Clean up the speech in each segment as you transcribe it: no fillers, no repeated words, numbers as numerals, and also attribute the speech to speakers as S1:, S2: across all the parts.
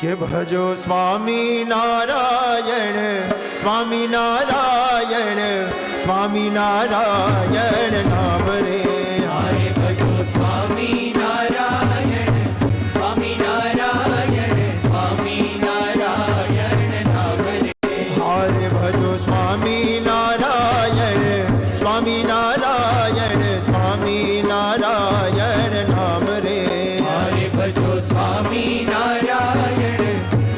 S1: કે ભજો સ્વામી નારાયણ, સ્વામી નારાયણ, સ્વામી નારાયણ નામ રે.
S2: હરે ભજો સ્વામી નારાયણ, સ્વામી નારાયણ, સ્વામી નારાયણ નામ રે.
S1: હરે ભજો સ્વામી નારાયણ, સ્વામી નારાયણ, સ્વામી નારાયણ નામ રે.
S2: હરે ભજો સ્વામી નારાયણ,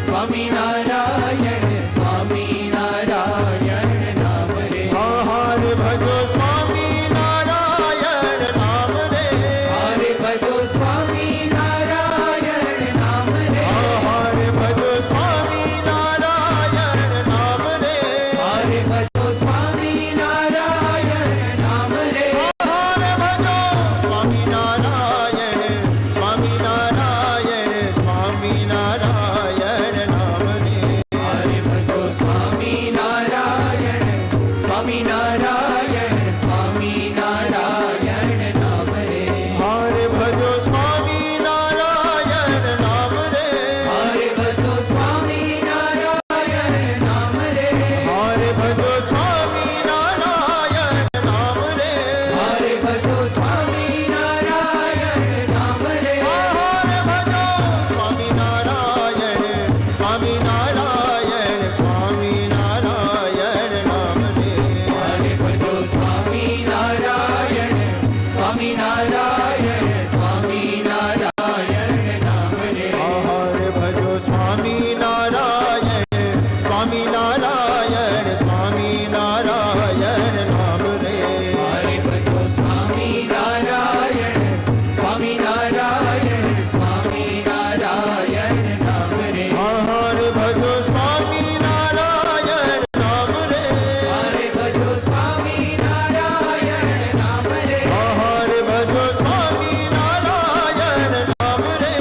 S2: સ્વામી નારાયણ, સ્વામી નારાયણ નામ રે.
S1: હરે ભજો સ્વામી નારાયણ નામ રે.
S2: હરે ભજો સ્વામી નારાયણ નામ રે.
S1: હરે ભજો સ્વામી નારાયણ નામ રે.
S2: હરે ભજો સ્વામી નારાયણ નામ રે.
S1: હરે ભજો સ્વામી નારાયણ, સ્વામી નારાયણ, સ્વામી નારાયણ નામ રે.
S2: હરે ભજો સ્વામી નારાયણ, સ્વામી નારાયણ, સ્વામી નારાયણ નામ રે.
S1: હરે ભજો સ્વામી નારાયણ નામ રે.
S2: હરે ભજો સ્વામી નારાયણ નામ રે.
S1: હરે ભજો સ્વામી નારાયણ નામ રે.
S2: હરે ભજો સ્વામી નારાયણ નામ રે.
S1: હરે ભજો સ્વામી નારાયણ, સ્વામી નારાયણ, સ્વામી નારાયણ નામ રે.
S2: હરે ભજો સ્વામી નારાયણ, સ્વામી નારાયણ, સ્વામી નારાયણ નામ રે.
S1: હરે ભજો સ્વામી નારાયણ, સ્વામી નારાયણ, સ્વામી નારાયણ નામ રે.
S2: હરે ભજો સ્વામી નારાયણ, સ્વામી નારાયણ, સ્વામી નારાયણ નામ રે.
S1: હરે ભજો સ્વામી નારાયણ નામ રે.
S2: હરે ભજો સ્વામી નારાયણ નામ રે.
S1: હરે ભજો સ્વામી નારાયણ નામ રે.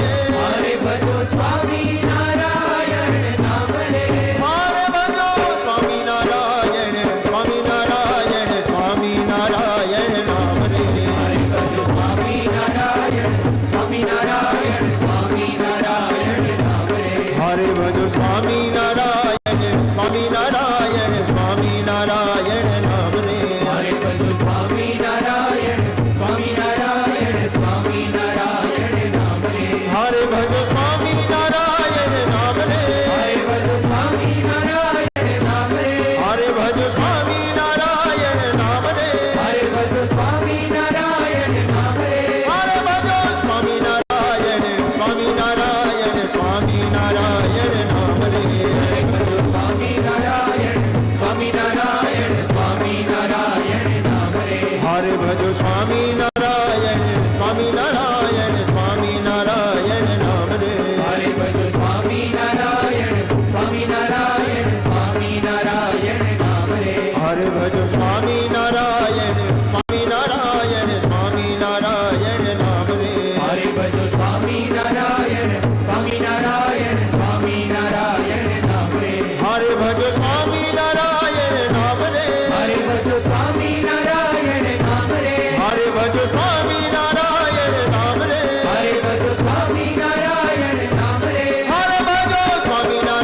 S2: હરે ભજો સ્વામી નારાયણ નામ રે.
S1: હરે ભજો સ્વામી નારાયણ, સ્વામી નારાયણ, સ્વામી નારાયણ નામ રે.
S2: હરે ભજો સ્વામી નારાયણ, સ્વામી નારાયણ, સ્વામી નારાયણ નામ રે.
S1: હરે ભજો સ્વામી નારાયણ, સ્વામી નારાયણ, સ્વામી નારાયણ નામ રે.
S2: હરે ભજો સ્વામી નારાયણ, સ્વામી નારાયણ, સ્વામી નારાયણ નામ રે.
S1: હરે ભજો સ્વામી નારાયણ નામ રે.
S2: હરે ભજો સ્વામી નારાયણ નામ રે.
S1: હરે ભજો સ્વામી નારાયણ નામ રે.
S2: હરે ભજો સ્વામી નારાયણ નામ રે.
S1: હરે ભજો સ્વામી નારાયણ, સ્વામી નારાયણ, સ્વામી નારાયણ નામ રે.
S2: હરે ભજો સ્વામી નારાયણ, સ્વામી નારાયણ, સ્વામી નારાયણ નામ રે.
S1: હરે ભજો સ્વામી નારાયણ, સ્વામી નારાયણ, સ્વામી નારાયણ નામ રે.
S2: હરે ભજો સ્વામી નારાયણ, સ્વામી નારાયણ, સ્વામી નારાયણ નામ રે.
S1: હરે ભજો સ્વામી નારાયણ, સ્વામી નારાયણ, સ્વામી નારાયણ નામ રે.
S2: હરે ભજો સ્વામી નારાયણ, સ્વામી નારાયણ, સ્વામી નારાયણ નામ રે.
S1: હરે ભજો સ્વામી નારાયણ નામ રે.
S2: હરે ભજો સ્વામી નારાયણ નામ રે.
S1: હરે ભજો સ્વામી નારાયણ નામ રે.
S2: હરે ભજો સ્વામી નારાયણ નામ રે.
S1: હરે ભજો સ્વામી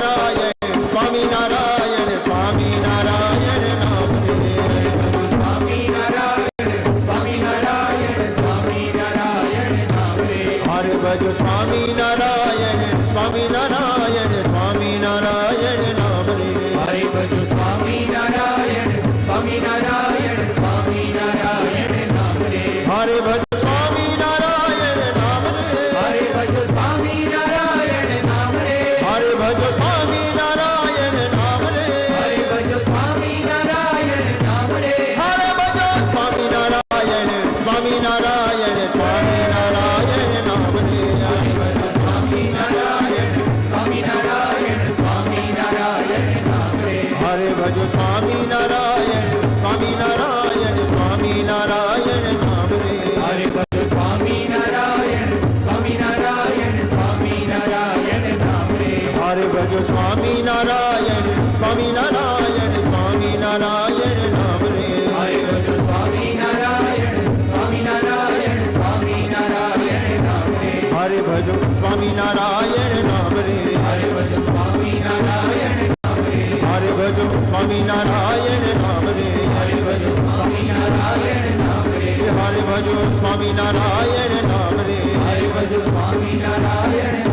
S1: નારાયણ, સ્વામી નારાયણ, સ્વામી નારાયણ નામ રે.
S2: હરે ભજો સ્વામી નારાયણ, સ્વામી નારાયણ, સ્વામી નારાયણ નામ રે.
S1: હરે ભજો સ્વામી નારાયણ, સ્વામી નારાયણ, સ્વામી નારાયણ નામ રે.
S2: હરે ભજો સ્વામી નારાયણ, સ્વામી નારાયણ, સ્વામી નારાયણ નામ રે.
S1: હરે ભજો સ્વામી નારાયણ નામ રે.
S2: હરે ભજો સ્વામી નારાયણ નામ રે.
S1: હરે ભજો સ્વામી નારાયણ નામ રે.
S2: હરે ભજો સ્વામી નારાયણ નામ રે.
S1: હરે ભજો સ્વામી નારાયણ, સ્વામી નારાયણ, સ્વામી નારાયણ નામ રે.
S2: હરે ભજો સ્વામી નારાયણ, સ્વામી નારાયણ, સ્વામી નારાયણ નામ રે.
S1: હરે ભજો સ્વામી નારાયણ, સ્વામી નારાયણ, સ્વામી નારાયણ નામ રે.
S2: હરે ભજો સ્વામી નારાયણ, સ્વામી નારાયણ, સ્વામી નારાયણ નામ રે.
S1: હરે ભજો સ્વામી નારાયણ, સ્વામી નારાયણ, સ્વામી નારાયણ નામ રે.
S2: હરે ભજો સ્વામી નારાયણ, સ્વામી નારાયણ, સ્વામી નારાયણ નામ રે.
S1: હરે ભજો સ્વામિનારાયણ નામ રે.
S2: હરે
S1: સ્વામિનારાયણ નામ રે
S2: હરિ ભજો સ્વામિનારાયણ નામ રે
S1: હરે ભજો સ્વામિનારાયણ નામ રે
S2: હરિ ભજો સ્વામિનારાયણ